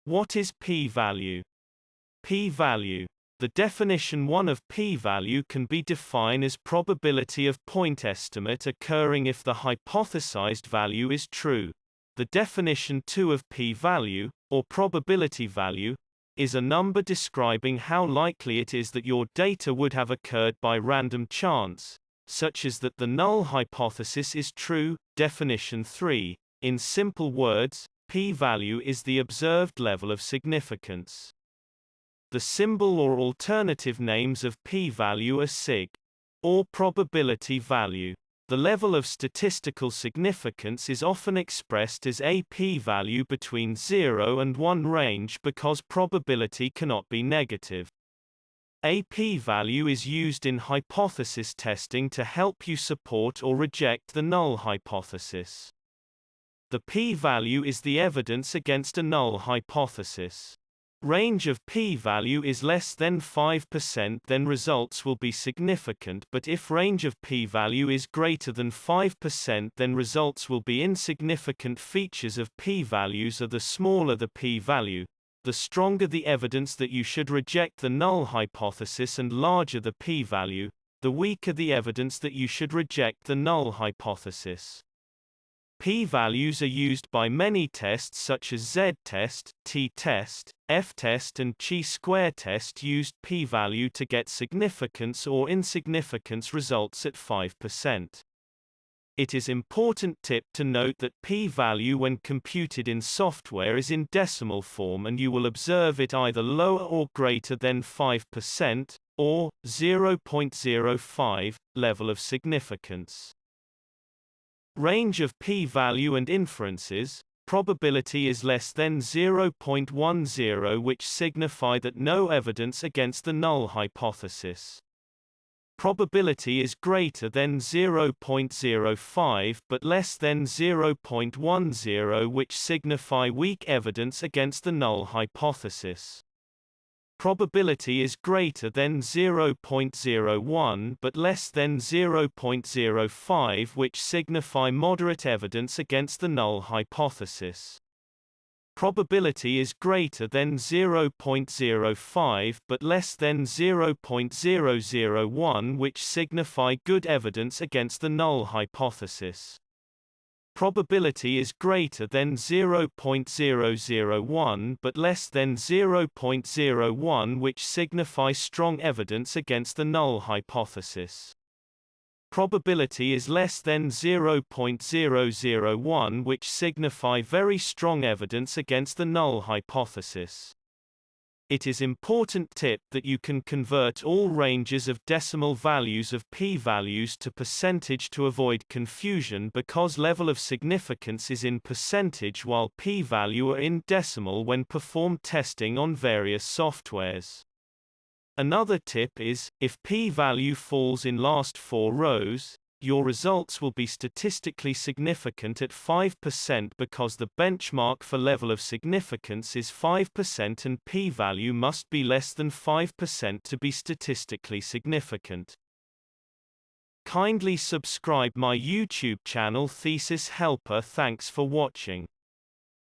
What is p-value? P-value. The definition 1 of p-value can be defined as probability of point estimate occurring if the hypothesized value is true. The definition 2 of p-value, or probability value, is a number describing how likely it is that your data would have occurred by random chance, such as that the null hypothesis is true. Definition 3. In simple words, p-value is the observed level of significance. The symbol or alternative names of p-value are sig, or probability value. The level of statistical significance is often expressed as a p-value between 0 and 1 range because probability cannot be negative. A p-value is used in hypothesis testing to help you support or reject the null hypothesis. The p-value is the evidence against a null hypothesis. Range of p-value is less than 5%, then results will be significant, but if range of p-value is greater than 5%, then results will be insignificant. Features of p-values are: the smaller the p-value, the stronger the evidence that you should reject the null hypothesis, and larger the p-value, the weaker the evidence that you should reject the null hypothesis. P-values are used by many tests such as z-test, t-test, f-test and chi-square test used p-value to get significance or insignificance results at 5%. It is important tip to note that p-value when computed in software is in decimal form, and you will observe it either lower or greater than 5%, or 0.05, level of significance. Range of p-value and inferences. Probability is less than 0.10, which signify that no evidence against the null hypothesis. Probability is greater than 0.05 but less than 0.10, which signify weak evidence against the null hypothesis. Probability is greater than 0.01 but less than 0.05, which signify moderate evidence against the null hypothesis. Probability is greater than 0.05 but less than 0.001, which signify good evidence against the null hypothesis. Probability is greater than 0.001 but less than 0.01, which signify strong evidence against the null hypothesis. Probability is less than 0.001, which signify very strong evidence against the null hypothesis. It is important tip that you can convert all ranges of decimal values of p-values to percentage to avoid confusion, because level of significance is in percentage while p-value are in decimal when performed testing on various softwares. Another tip is, if p-value falls in last 4 rows, your results will be statistically significant at 5% because the benchmark for level of significance is 5% and p-value must be less than 5% to be statistically significant. Kindly subscribe my YouTube channel Thesis Helper. Thanks for watching.